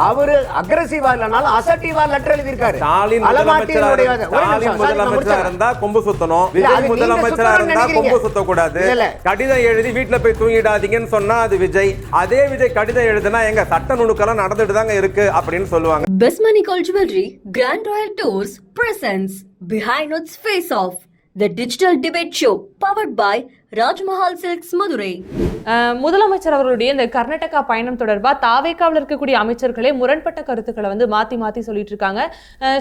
அவரு அக்ரெசிவா இல்லனாலும் அசர்ட்டிவா லெட்டர் எழுதியிருக்காரு. ஸ்டாலின் முதலமைச்சரா இருந்தா கொம்பு சுத்தணும், விஜய் முதலமைச்சரா இருந்தா கொம்பு சுத்த கூடாது. கடிதம் எழுதி வீட்டுல போய் தூங்கிடாதீங்கன்னு சொன்னா அது விஜய். அதே விஜய் கடிதம் எழுதுனா எங்க சட்ட நுணுக்கெல்லாம் நடந்துட்டு தாங்க இருக்கு அப்படின்னு சொல்லுவாங்க. Besmani Gold Jewelry Grand Royal Tours presents Behind Its Face Off, the digital debate show powered by Rajmahal Silks Madurai. முதலமைச்சர் அவர்களுடைய இந்த கர்நாடகா பயணம் தொடர்பா தாவேக்காவில் இருக்கக்கூடிய அமைச்சர்களே முரண்பட்ட கருத்துக்களை வந்து மாத்தி சொல்லிட்டு இருக்காங்க.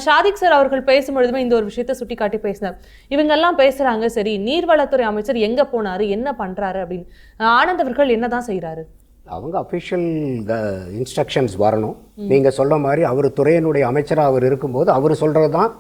ஷாதிக் சார் அவர்கள் பேசும்பொழுதுமே இந்த ஒரு விஷயத்தை சுட்டி காட்டி பேசினார். இவங்க எல்லாம் பேசுறாங்க, சரி நீர்வளத்துறை அமைச்சர் எங்க போனாரு, என்ன பண்றாரு அப்படின்னு. ஆனந்த் அவர்கள் என்னதான் செய்யறாரு? அவங்க அஃபிஷியல் இன்ஸ்ட்ரக்ஷன்ஸ் வரணும். நீங்க சொல்ற மாதிரி அவர் துறையினுடைய அமைச்சராக அவர் இருக்கும்போது அவர் சொல்றது தான்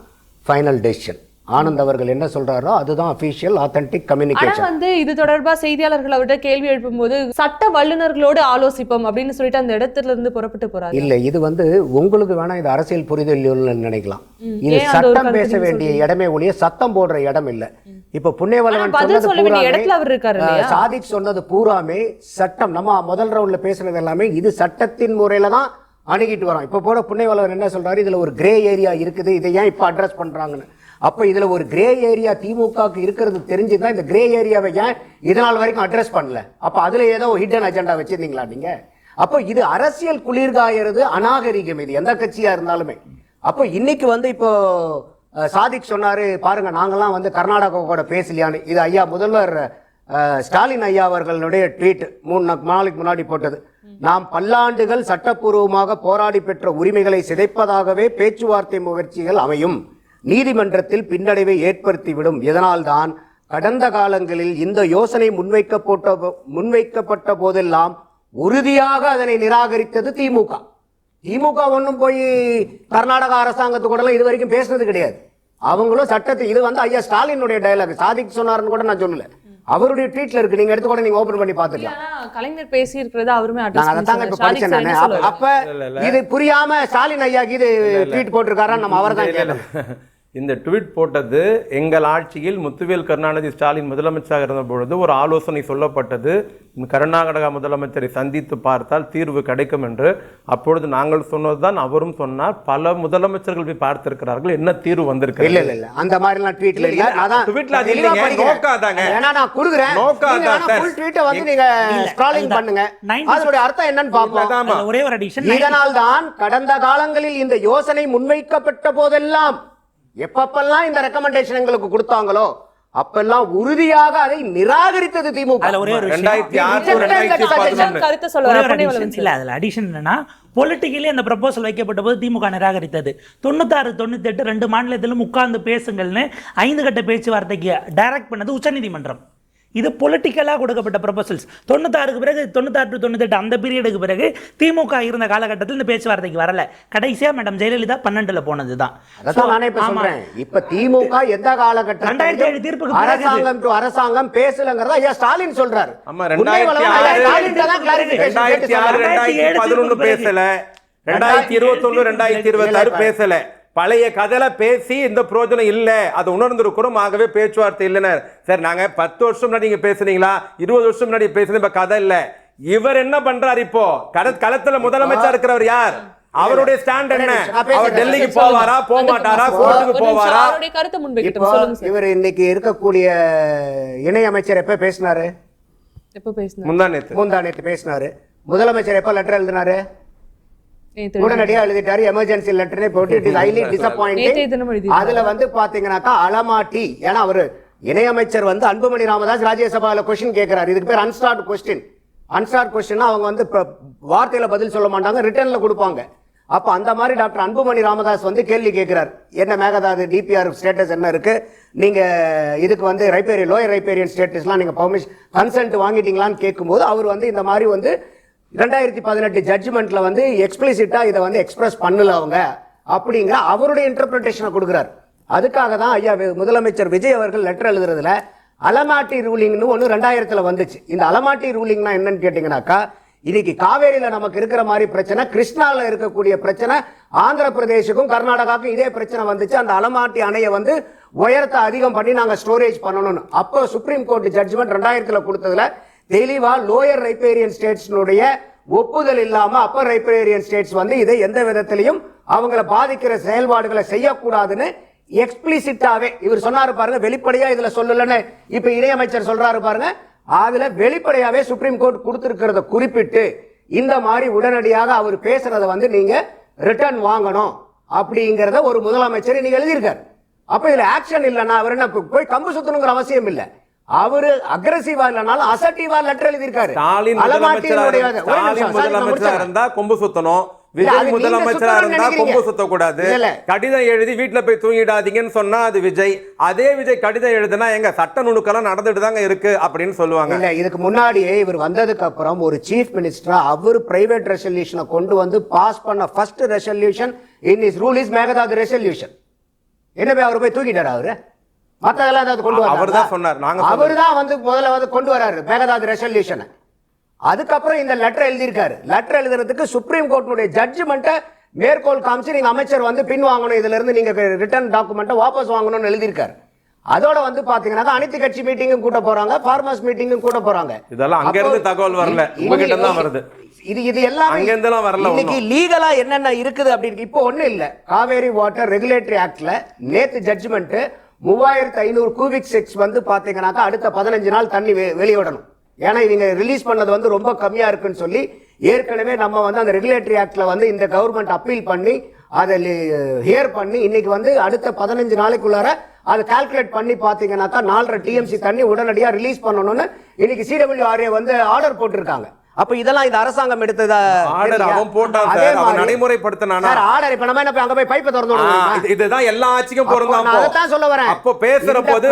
ஃபைனல் டெசிஷன். ஆனந்த் அவர்கள் என்ன சொல்றாரோ அதுதான் அபிஷியல் ஆத்தென்டிக் கம்யூனிகேஷன். வந்து இது தொடர்பா செய்தியாளர்கள் அவர்கிட்ட கேள்வி எழுப்பும்போது சட்ட வல்லுநர்களோடு ஆலோசிப்போம் அப்படின்னு சொல்லிட்டு அந்த இடத்துல இருந்து புறப்பட்டு போறாரு. இல்ல இது வந்து உங்களுக்கு வேணா இது அரசியல் புரிதல் நினைக்கலாம். இது சட்டம் பேச வேண்டிய இடமே ஒழிய சத்தம் போடுற இடம் இல்ல. இப்ப புண்ணியவளவன் சாதிக் சொன்னது பூராமே சட்டம். நம்ம முதல் ரவுண்ட்ல பேசுனது எல்லாமே இது சட்டத்தின் முறையில தான் அணுகிட்டு வரோம். இப்ப போற புண்ணியவளவன் என்ன சொல்றாரு, இதுல ஒரு கிரே ஏரியா இருக்குது, இதை ஏன் இப்ப அட்ரஸ் பண்றாங்கன்னு. அப்ப இதுல ஒரு கிரே ஏரியா திமுகவுக்கு இருக்கிறது தெரிஞ்சுதான் இந்த கிரே ஏரியாவை ஏன் இதனால் வரைக்கும் அட்ரஸ் பண்ணல. அப்ப அதுல ஏதோ ஹிடன் அஜெண்டா வச்சிருந்தீங்களா நீங்க? அப்ப இது அரசியல் குளிர்காயறது அநாகரிகம், இது எந்த கட்சியா இருந்தாலுமே. அப்ப இன்னைக்கு வந்து இப்போ சாதிக் சொன்னாரு பாருங்க, நாங்கெல்லாம் வந்து கர்நாடகாவோட பேசலையான்னு. இது ஐயா முதல்வர் ஸ்டாலின் ஐயா அவர்களுடைய ட்வீட் 3 நாளைக்கு முன்னாடி போட்டது. நாம் பல்லாண்டுகள் சட்டப்பூர்வமாக போராடி பெற்ற உரிமைகளை சிதைப்பதாகவே பேச்சுவார்த்தை முயற்சிகள் அமையும், நீதிமன்றத்தில் பின்னடைவை ஏற்படுத்திவிடும். இதனால்தான் கடந்த காலங்களில் இந்த யோசனை முன்வைக்கப்பட்ட போதெல்லாம் உறுதியாக அதனை நிராகரித்தது திமுக. திமுக ஒன்றும் போய் கர்நாடக அரசாங்கத்து கூட இது வரைக்கும் பேசுனது கிடையாது. அவங்களும் சட்டத்தை இது வந்து ஐயா ஸ்டாலினுடைய டயலாக். சாதிக் சொன்னார்னு கூட நான் சொல்லல, அவருடைய ட்வீட்ல இருக்கு. நீங்க எடுத்து கூட நீங்க ஓபன் பண்ணி பாத்துக்கலாம். கலைஞர் பேசி இருக்கிறது அவருமே அப்ப இது புரியாம ஸ்டாலின் ஐயா இது ட்வீட் போட்டிருக்காரா, நம்ம அவரை தான் கேட்கணும். இந்த ட்வீட் போட்டது எங்கள் ஆட்சியில் முத்துவேல் கருணாநிதி ஸ்டாலின் முதலமைச்சராக இருந்த பொழுது ஒரு ஆலோசனை சொல்லப்பட்டது, கர்நாடகா முதலமைச்சரை சந்தித்து பார்த்தால் தீர்வு கிடைக்கும் என்று. அப்பொழுது நாங்கள் சொன்னதுதான் அவரும் சொன்னார். பல முதலமைச்சர்கள் போய் பார்த்திருக்கிறார்கள், என்ன தீர்வு வந்திருக்கு. இல்ல இல்ல அந்த மாதிரி எல்லாம் ட்வீட்ல இல்ல. அதான் ட்வீட்ல அது இல்லங்க, நோக்காதாங்க. ஏனா நான் குடுக்குறேன், நோக்காதா ஃபுல் ட்வீட்டை வந்து நீங்க ஸ்க்ராலிங் பண்ணுங்க, அதோட அர்த்தம் என்னன்னு பாப்போம். ஒரே ஒரு அடிஷன். இதனால் தான் கடந்த காலங்களில் இந்த யோசனை முன்வைக்கப்பட்ட போதெல்லாம் எப்பப்பெல்லாம் இந்த ரெக்கமெண்டேஷன் எங்களுக்கு கொடுத்தாங்களோ அப்பெல்லாம் உறுதியாக அதை நிராகரித்தது திமுக. பொலிட்டிக்கலி அந்த ப்ரொபோசல் வைக்கப்பட்ட போது திமுக நிராகரித்தது. 96, 98 2 மாநிலத்திலும் உட்கார்ந்து பேசுங்கள்னு 5 கட்ட பேச்சுவார்த்தைக்கு டைரக்ட் பண்ணது உச்சநீதிமன்றம். இது பொலிட்டிக்கலாக கொடுக்கப்பட்ட ப்ரொபோசல்ஸ். 96க்கு பிறகு 96 to 98 அந்த பீரியடுக்கு பிறகு திமுக இருந்த காலகட்டத்தில் இந்த பேச்சுவார்த்தைக்கு வரல. கடைசியா மேடம் ஜெயலலிதா 12ல போனதுதான். இப்ப திமுக எந்த காலகட்டம் 2007 தீர்ப்புக்கு அரசாங்கம் டு அரசாங்கம் பேசலங்கறத ஐயா ஸ்டாலின் சொல்றாரு. 2011 பேசல, 2021 2026 பேசல. பழைய கதையில பேசி இந்த பிரோஜனம் இல்ல, அது உணர்ந்திருக்கிறோம். ஆகவே பேச்சுவார்த்தை இல்லைன்னு. சரி, நாங்க 10 வருஷம் முன்னாடி நீங்க பேசுனீங்களா, 20 வருஷம் முன்னாடி பேசுனீங்க, இப்ப கதை இல்ல. இவர் என்ன பண்றாரு இப்போ? களத்துல முதலமைச்சர் இருக்கிறவர் யார்? அவருடைய ஸ்டாண்ட் என்ன? அவர் டெல்லிக்கு போவாரா, போக மாட்டாரா, கோர்ட்டுக்கு போவாரா? இவர் இன்னைக்கு இருக்கக்கூடிய இணை அமைச்சர் எப்ப பேசினாரு? முந்தானேத்து பேசினாரு. முதலமைச்சர் எப்ப லெட்டர் எழுதினாரு? உடனடியா எழுதிட்டாரு. எமர்ஜென்சி லெட்டரே போட்டு இட் இஸ் ஹைலி டிசப்பாயிண்டிங். அதுல வந்து பாத்தீங்கன்னாக்கா அலமாட்டி, ஏன்னா அவரு இணையமைச்சர் வந்து அன்புமணி ராமதாஸ் ராஜ்யசபால கொஸ்டின் கேட்கிறாரு. இதுக்கு பேர் அன்ஸ்டார்ட் கொஸ்டின். அன்ஸ்டார்ட் கொஸ்டின் அவங்க வந்து வார்த்தையில பதில் சொல்ல மாட்டாங்க, ரிட்டர்ன்ல கொடுப்பாங்க. அப்ப அந்த மாதிரி டாக்டர் அன்புமணி ராமதாஸ் வந்து கேள்வி கேட்கிறார். என்ன மேகதாது டிபிஆர் ஸ்டேட்டஸ் என்ன இருக்கு, நீங்க இதுக்கு வந்து ரைப்பேரியன் லோயர் ரைப்பேரியன் ஸ்டேட்டஸ்லாம் நீங்க பர்மிஷன் கன்சென்ட் வாங்கிட்டீங்களான்னு கேட்கும்போது அவர் வந்து இந்த மாதிரி வந்து 2018 ஜட்ஜ்மெண்ட்ல வந்து எக்ஸ்பிளிசிட்டா இதை வந்து எக்ஸ்பிரஸ் பண்ணல அவங்க அப்படிங்கிற அவருடைய இன்டர்பிரேஷனை கொடுக்கிறார். அதுக்காக தான் ஐயா முதலமைச்சர் விஜய் அவர்கள் லெட்டர் எழுதுறதுல அலமாட்டி ரூலிங்னு ஒன்று 2000 வந்துச்சு. இந்த அலமாட்டி ரூலிங்னா என்னன்னு கேட்டீங்கன்னாக்கா, இன்னைக்கு காவேரியில நமக்கு இருக்கிற மாதிரி பிரச்சனை கிருஷ்ணால இருக்கக்கூடிய பிரச்சனை ஆந்திர பிரதேசுக்கும் கர்நாடகாவுக்கும் இதே பிரச்சனை வந்துச்சு. அந்த அலமாட்டி அணையை வந்து உயரத்தை அதிகம் பண்ணி நாங்க ஸ்டோரேஜ் பண்ணணும்னு அப்போ சுப்ரீம் கோர்ட் ஜட்ஜ்மெண்ட் 2000 கொடுத்ததுல தெளிவா லோயர் ரைப்பேரியன் ஸ்டேட்ஸ்னுடைய ஒப்புதல் இல்லாம அப்பர் ரைப்ரேரியன் ஸ்டேட்ஸ் வந்து இதை எந்த விதத்திலையும் அவங்கள பாதிக்கிற செயல்பாடுகளை செய்யக்கூடாதுன்னு எக்ஸ்பிளிசிட்டாவே இவர் சொன்னாரு பாருங்க, வெளிப்படையா இதுல சொல்லலன்னு இப்ப இணையமைச்சர் சொல்றாரு பாருங்க, அதுல வெளிப்படையாவே சுப்ரீம் கோர்ட் கொடுத்திருக்கிறத குறிப்பிட்டு இந்த மாதிரி உடனடியாக அவர் பேசுறத வந்து நீங்க ரிட்டர்ன் வாங்கணும் அப்படிங்கறத ஒரு முதலமைச்சர் நீங்க எழுதியிருக்காரு. அப்ப இதுல ஆக்ஷன் இல்லைன்னா அவர் என்ன போய் கம்பு சுத்தணுங்கிற அவசியம் இல்லை. அவரு அக்ரெசிவா இல்லனாலும் அசர்ட்டிவா லெட்டர் எழுதியிருக்காரு. ஸ்டாலின் முதலமைச்சரா இருந்தா கொம்பு சுத்தணும், விஜய் முதலமைச்சரா இருந்தா கொம்பு சுத்தக்கூடாது. கடிதம் எழுதி வீட்டுல போய் தூங்கிடாதீங்கன்னு சொன்னா அது விஜய். அதே விஜய் கடிதம் எழுதுனா எங்க சட்ட நுணுக்கெல்லாம் நடந்துட்டு தாங்க இருக்கு அப்படின்னு சொல்லுவாங்க. இல்ல, இதுக்கு முன்னாடியே இவர் வந்ததுக்கு அப்புறம் ஒரு சீஃப் மினிஸ்டரா அவர் பிரைவேட் ரெசல்யூஷனை கொண்டு வந்து பாஸ் பண்ண first resolution in is rule is Mekedatu resolution. என்ன அவர் போய் தூக்கிட்டாரு அவரு? மத்ததெல்லாம் ஏதாவது கொண்டு வர அவர் தான் சொன்னார். அவர் தான் வந்து முதல்ல வந்து கொண்டு வராரு மேகதாது ரெசல்யூஷன். அதுக்கப்புறம் இந்த லெட்டர் எழுதியிருக்காரு. லெட்டர் எழுதுறதுக்கு சுப்ரீம் கோர்ட்டினுடைய ஜட்ஜ்மெண்ட்டை மேற்கோள் காமிச்சு நீங்க அமைச்சர் வந்து பின் வாங்கணும், இதுல இருந்து நீங்க ரிட்டர்ன் டாக்குமெண்ட்டை வாபஸ் வாங்கணும்னு எழுதியிருக்காரு. அதோட வந்து பாத்தீங்கன்னா அனைத்து கட்சி மீட்டிங்கும் கூட்ட போறாங்க, ஃபார்மர்ஸ் மீட்டிங்கும் கூட்ட போறாங்க. இதெல்லாம் அங்க இருந்து தகவல் வரல, உங்ககிட்ட தான் வருது. இது எல்லாம் அங்க இருந்தெல்லாம் வரல. இன்னைக்கு லீகலா என்னென்ன இருக்குது அப்படின்னு இப்போ ஒண்ணு இல்ல. காவேரி வாட்டர் ரெகுலேட்டரி ஆக்ட்ல நேத்து ஜட்ஜ்மெண்ட் 3500 கியூபிக் செக்ஸ் வந்து பாத்தீங்கன்னா அடுத்த 15 நாள் தண்ணி வெளியிடணும். ஏன்னா இவங்க ரிலீஸ் பண்ணது வந்து ரொம்ப கம்மியா இருக்குன்னு சொல்லி ஏற்கனவே நம்ம வந்து அந்த ரெகுலேட்டரி ஆக்ட்ல வந்து இந்த கவர்மெண்ட் அப்பீல் பண்ணி அதை ஹியர் பண்ணி இன்னைக்கு வந்து அடுத்த 15 நாளைக்குள்ளார அதை கால்குலேட் பண்ணி பாத்தீங்கன்னாக்கா 4.5 TMC தண்ணி உடனடியா ரிலீஸ் பண்ணணும்னு இன்னைக்கு CWRA வந்து ஆர்டர் போட்டிருக்காங்க. அப்ப இதெல்லாம் இந்த அரசாங்கம் எடுத்ததா ஆர்டர் அவன் போட்டான் சார், அவன் நடைமுறைப்படுத்தினானா சார் ஆர்டர்? இப்ப நம்ம என்ன அங்க போய் பைப்பை திறந்து விடுவோம்? இதுதான் எல்லா ஆட்சிக்கும் பொருந்தும். அதான் சொல்ல வரேன். அப்போ பேசுற போது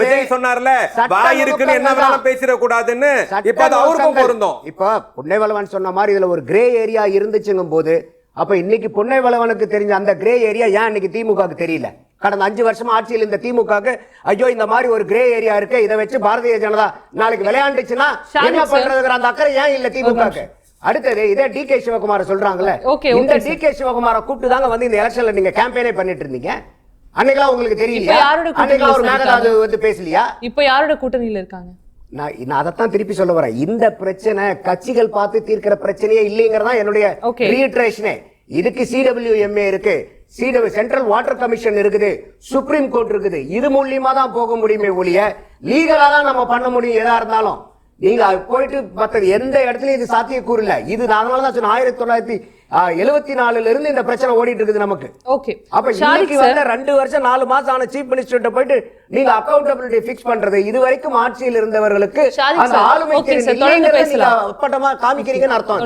விஜய் சொன்னார்ல வாய் இருக்குன்னு என்ன வேணாலும் பேசிட கூடாதுன்னு, இப்ப அது அவருக்கும் பொருந்தும். இப்ப புன்னைவளவன் சொன்ன மாதிரி இதுல ஒரு கிரே ஏரியா இருந்துச்சுங்கும் போது அப்ப இன்னைக்கு புன்னைவளவனுக்கு தெரிஞ்ச அந்த கிரே ஏரியா ஏன் இன்னைக்கு திமுகவுக்கு தெரியல? கடந்த 5 வருஷமா ஆட்சியில் இந்த திமுகவுக்கு ஐயோ இந்த மாதிரி ஒரு கிரே ஏரியா இருக்கு, இதை வச்சு பாரதிய ஜனதா நாளைக்கு விளையாண்டுச்சுன்னா என்ன பண்றதுங்கிற அந்த அக்கறை ஏன் இல்ல திமுகவுக்கு? அடுத்தது இதே DK சிவகுமார சொல்றாங்கல்ல, இந்த DK சிவகுமார கூப்பிட்டு தாங்க வந்து இந்த எலெக்ஷன்ல நீங்க கேம்பெயினே பண்ணிட்டு இருந்தீங்க. அன்னைக்கெல்லாம் உங்களுக்கு தெரியலையா? அன்னைக்கெல்லாம் ஒரு மேகதாது வந்து பேசலையா? இப்ப யாரோட கூட்டணியில இருக்காங்க? நான் அதைத்தான் திருப்பி சொல்ல வரேன். இந்த பிரச்சனை கட்சிகள் பார்த்து தீர்க்கிற பிரச்சனையே இல்லைங்கிறதா என்னுடைய ரீட்ரேஷனே. இதுக்கு CWMA இருக்கு, சென்ட்ரல் வாட்டர் கமிஷன் இருக்குது, சுப்ரீம் கோர்ட் இருக்குது. இது மூலியமா தான் போக முடியுமே ஒழிய லீகலா தான் நம்ம பண்ண முடியும் எதா இருந்தாலும். நீங்க போயிட்டு மற்ற எந்த இடத்துலயும் இது சாத்தியக்கூறு இல்ல. இது அதனாலதான் சொன்ன 1974 இருந்து இந்த பிரச்சனை ஓடிட்டு இருக்குது நமக்கு. ஓகே, அப்ப இன்னைக்கு வந்து 2 வருஷம் 4 மாசம் ஆன சீஃப் மினிஸ்டர் போயிட்டு நீங்க அக்கௌண்டபிலிட்டி ஃபிக்ஸ் பண்றது இது வரைக்கும் ஆட்சியில் இருந்தவர்களுக்கு அந்த ஆளுமைக்கு அப்பட்டமா காமிக்கிறீங்கன்னு அர்த்தம்.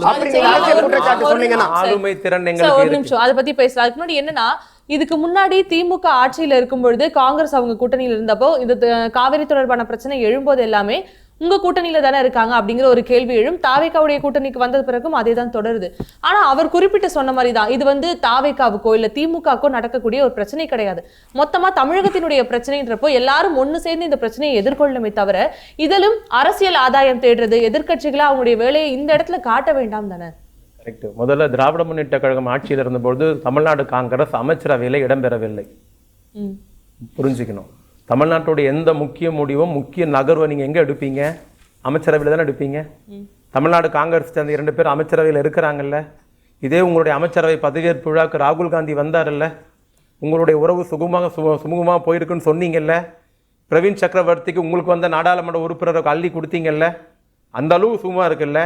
அப்படி நீங்க அரசியல் குற்றச்சாட்டு சொன்னீங்கன்னா ஆளுமை திறன் ஒரு நிமிஷம் அதை பத்தி பேசலாம். அதுக்கு முன்னாடி என்னன்னா, இதுக்கு முன்னாடி திமுக ஆட்சியில இருக்கும் பொழுது காங்கிரஸ் அவங்க கூட்டணியில் இருந்தப்போ இந்த காவிரி தொடர்பான பிரச்சனை எழும்போது எல்லாமே உங்க கூட்டணியில தானே இருக்காங்க அப்படிங்கிற ஒரு கேள்வி எழும். தாவேக்காவுடைய கூட்டணிக்கு வந்த பிறகும் அதே தான் தொடருது. ஆனா அவர் குறிப்பிட்டு சொன்ன மாதிரி தான் இது வந்து தாவேக்காவுக்கோ இல்ல திமுகக்கோ நடக்கக்கூடிய ஒரு பிரச்சனை கிடையாது. மொத்தமா தமிழகத்தினுடைய பிரச்சனைன்றப்போ எல்லாரும் ஒண்ணு சேர்ந்து இந்த பிரச்சனையை எதிர்கொள்ளணுமே தவிர இதிலும் அரசியல் ஆதாயம் தேடுறது எதிர்கட்சிகளா அவங்களுடைய வேலையை இந்த இடத்துல காட்ட வேண்டாம் தானே? கரெக்ட். முதல்ல திராவிட முன்னேற்ற கழகம் ஆட்சியில் இருந்தபோது தமிழ்நாடு காங்கிரஸ் அமைச்சரவையில் இடம்பெறவில்லை. புரிஞ்சுக்கணும். தமிழ்நாட்டோட எந்த முக்கிய முடிவும் முக்கிய நகர்வை நீங்க எங்க எடுப்பீங்க? அமைச்சரவையில் தானே எடுப்பீங்க. தமிழ்நாடு காங்கிரஸ் சேர்ந்த 2 பேர் அமைச்சரவையில் இருக்கிறாங்கல்ல. இதே உங்களுடைய அமைச்சரவை பதவியேற்பு விழாக்கு ராகுல் காந்தி வந்தார்ல, உங்களுடைய உறவு சுமூகமாக போயிருக்குன்னு சொன்னீங்கல்ல. பிரவீன் சக்கரவர்த்திக்கு உங்களுக்கு வந்த நாடாளுமன்ற உறுப்பினருக்கு அள்ளி கொடுத்தீங்கல்ல. அந்த அளவு சும்மா இருக்குல்ல.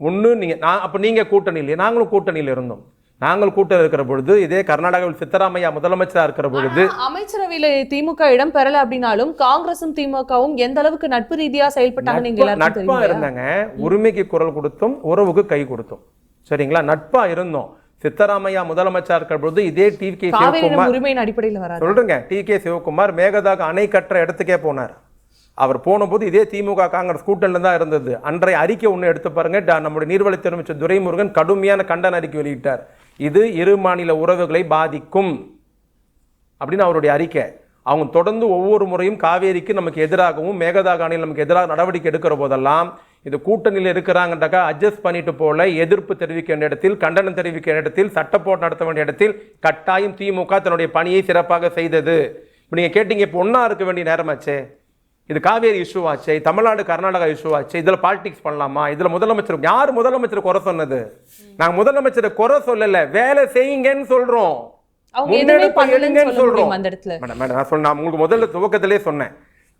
ஒன்று நீங்கள் அப்போ நீங்கள் கூட்டணி இல்லையே, நாங்களும் கூட்டணியில் இருந்தோம். நாங்கள் கூட்டம் இருக்கிற பொழுது இதே கர்நாடகாவில் சித்தராமையா முதலமைச்சராக இருக்கிற பொழுது அமைச்சரவையில் திமுக இடம் பெறல அப்படின்னாலும் காங்கிரசும் திமுகவும் எந்த அளவுக்கு நட்பு ரீதியா செயல்பட்டாங்க? நட்பா இருந்தாங்க, உரிமைக்கு குரல் கொடுத்தோம், உறவுக்கு கை கொடுத்தோம். சரிங்களா? நட்பா இருந்தோம். சித்தராமையா முதலமைச்சர் இருக்கிற பொழுது இதே TK சிவகுமார் உரிமையின் அடிப்படையில் வராது சொல்றேங்க. TK சிவகுமார் மேகதாது அணை கட்டுற இடத்துக்கே போனார். அவர் போனபோது இதே திமுக காங்கிரஸ் கூட்டணியில் தான் இருந்தது. அன்றைய அறிக்கை ஒன்று எடுத்து பாருங்க. நம்முடைய நீர்வழித்துறை அமைச்சர் துரைமுருகன் கடுமையான கண்டன அறிக்கை வெளியிட்டார். இது இரு மாநில உறவுகளை பாதிக்கும் அப்படின்னு அவருடைய அறிக்கை. அவங்க தொடர்ந்து ஒவ்வொரு முறையும் காவேரிக்கு நமக்கு எதிராகவும் மேகதாது அணையில் நமக்கு எதிராக நடவடிக்கை எடுக்கிற போதெல்லாம் இது கூட்டணியில் இருக்கிறாங்கன்றக்கா அட்ஜஸ்ட் பண்ணிட்டு போல எதிர்ப்பு தெரிவிக்க வேண்டிய இடத்தில், கண்டனம் தெரிவிக்க வேண்டிய இடத்தில், சட்டப்போட்டு நடத்த வேண்டிய இடத்தில் கட்டாயம் திமுக தன்னுடைய பணியை சிறப்பாக செய்தது. இப்போ நீங்கள் கேட்டீங்க, இப்போ ஒன்றா இருக்க வேண்டிய நேரமாச்சே. இது காவேரி இஷ்யூ ஆச்சு, தமிழ்நாடு கர்நாடகா இஷ்யூ ஆச்சு, இதுல பாலிடிக்ஸ் பண்ணலாமா? இதுல முதலமைச்சர் யார் முதலமைச்சர் குறை சொன்னது? நாங்க முதலமைச்சரை குறை சொல்லல, வேலை செய்யுங்கன்னு சொல்றோம், அவங்க எதுவுமே முன்னெடுப்பு பண்ணலன்னு எடுங்கன்னு சொல்ல சொல்றோம். முடியுமா அந்த இடத்துல? மேடம் நான் சொன்ன உங்களுக்கு முதல்ல துவக்கத்திலே சொன்னேன்,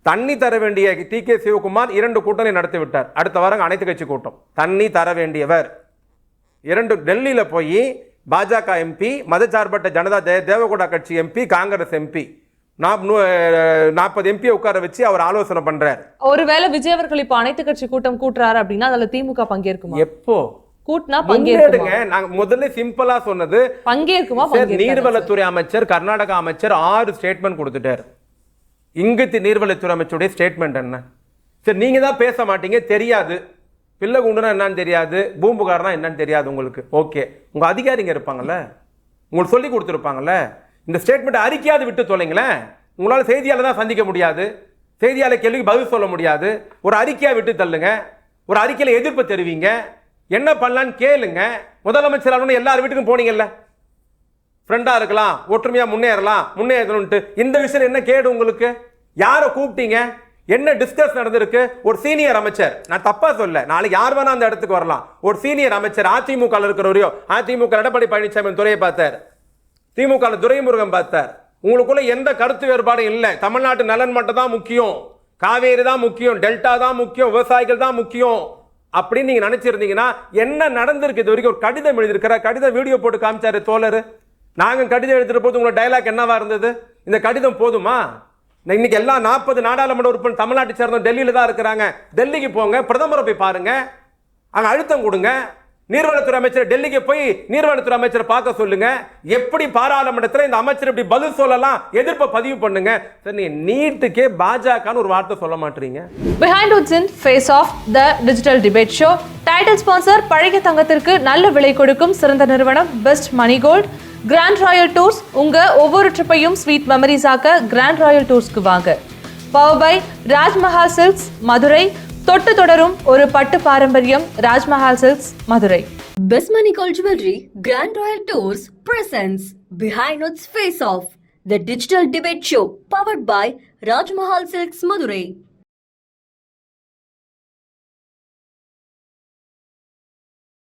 தண்ணி தர வேண்டிய டி.கே. சிவகுமார் 2 கூட்டங்களை நடத்தி விட்டார். அடுத்த வாரம் அனைத்து கட்சி கூட்டம். தண்ணி தர வேண்டியவர் 2 டெல்லியில போய் பாஜக எம்பி, மதச்சார்பற்ற ஜனதா தேவகவுடா கட்சி எம்பி, காங்கிரஸ் எம்பி 40 எம்பியை உட்கார வச்சு அவர் ஆலோசனை பண்றார். ஒருவேளை விஜய் அவர்கள் இப்ப அனைத்து கட்சி கூட்டம் கூட்டுறாரு அப்படின்னா அதுல திமுக பங்கேற்குமா? எப்போ கூட்டினா பங்கேற்குமா? நாங்க முதல்ல சிம்பிளா சொன்னது பங்கேற்குமா? நீர்வளத்துறை அமைச்சர், கர்நாடகா அமைச்சர் 6 ஸ்டேட்மெண்ட் கொடுத்துட்டார். இங்குத்தி நீர்வளத்துறை அமைச்சருடைய ஸ்டேட்மெண்ட் என்ன? சரி, நீங்க தான் பேச மாட்டீங்க, தெரியாது, பிள்ளை குண்டுனா என்னன்னு தெரியாது, பூம்புகார்னா என்னன்னு தெரியாது உங்களுக்கு. ஓகே, உங்க அதிகாரிங்க இருப்பாங்கல்ல, உங்களுக்கு சொல்லி கொடுத்துருப்பாங்கல்ல, இந்த ஸ்டேட்மெண்ட் அறிக்கையாவது விட்டு தொலைங்களேன். உங்களால செய்தியாளர் தான் சந்திக்க முடியாது, செய்தியாளர் கேள்விக்கு பதில் சொல்ல முடியாது, ஒரு அறிக்கையா விட்டு தள்ளுங்க, ஒரு அறிக்கையில எதிர்ப்பு தெரிவிங்க, என்ன பண்ணலான்னு கேளுங்க. முதலமைச்சர் எல்லார் வீட்டுக்கும் போனீங்கல்ல, ஃப்ரெண்டா இருக்கலாம், ஒற்றுமையா முன்னேறணும்ட்டு, இந்த விஷயம் என்ன கேடு உங்களுக்கு? யாரை கூப்பிட்டீங்க? என்ன டிஸ்கஸ் நடந்திருக்கு? ஒரு சீனியர் அமைச்சர், நான் தப்பா சொல்ல, நாளைக்கு யார் வேணா அந்த இடத்துக்கு வரலாம், ஒரு சீனியர் அமைச்சர் அதிமுக இருக்கிறவரையோ, அதிமுக எடப்பாடி பழனிசாமி துறையை பார்த்தார், திமுக துரைமுருகன் பார்த்தார், உங்களுக்குள்ள எந்த கருத்து வேறுபாடும் இல்லை, தமிழ்நாட்டு நலன் மட்டும் தான் முக்கியம், காவேரி தான் முக்கியம், டெல்டா தான் முக்கியம், விவசாயிகள் தான் முக்கியம் அப்படின்னு நீங்க நினைச்சிருந்தீங்கன்னா என்ன நடந்திருக்கு? இது வரைக்கும் ஒரு கடிதம் எழுதியிருக்கிற, கடிதம் வீடியோ போட்டு காமிச்சாரு தோழர். நாங்க கடிதம் எழுதுற போது உங்களோட டயலாக் என்னவா இருந்தது? இந்த கடிதம் போதுமா? இன்னைக்கு எல்லா 40 நாடாளுமன்ற உறுப்பினர் தமிழ்நாட்டை சேர்ந்த டெல்லியில தான் இருக்கிறாங்க. டெல்லிக்கு போங்க, பிரதமரை போய் பாருங்க, அங்க அழுத்தம் கொடுங்க. நீர்வளத்துறை அமைச்சர் டெல்லிக்கு போய் நீர்வளத்துறை அமைச்சரை பார்க்க சொல்லுங்க. எப்படி பாராளுமன்றத்தில் இந்த அமைச்சர் இப்படி பதில் சொல்லலாம், எதிர்ப்பை பதிவு பண்ணுங்க. சரி, நீ நீட்டுக்கே பாஜகன்னு ஒரு வார்த்தை சொல்ல மாட்டீங்க. Behind Woods in Face Off, the digital debate show. Title sponsor பழைய தங்கத்திற்கு நல்ல விலை கொடுக்கும் சிறந்த நிறுவனம் best money gold. Grand royal tours, உங்க ஒவ்வொரு ட்ரிப்பையும் ஸ்வீட் மெமரிஸ் ஆக்க கிராண்ட் ராயல் டூர்ஸ்க்கு வாங்க. Power by Rajmahal silks Madurai. தொட்டு தொடரும் ஒரு பட்டு பாரம்பரியம், Rajmahal silks Madurai. Besmani Gold Jewelry Grand Royal Tours presents Behind Woods Face Off, the digital debate show powered by Rajmahal Silks Madurai.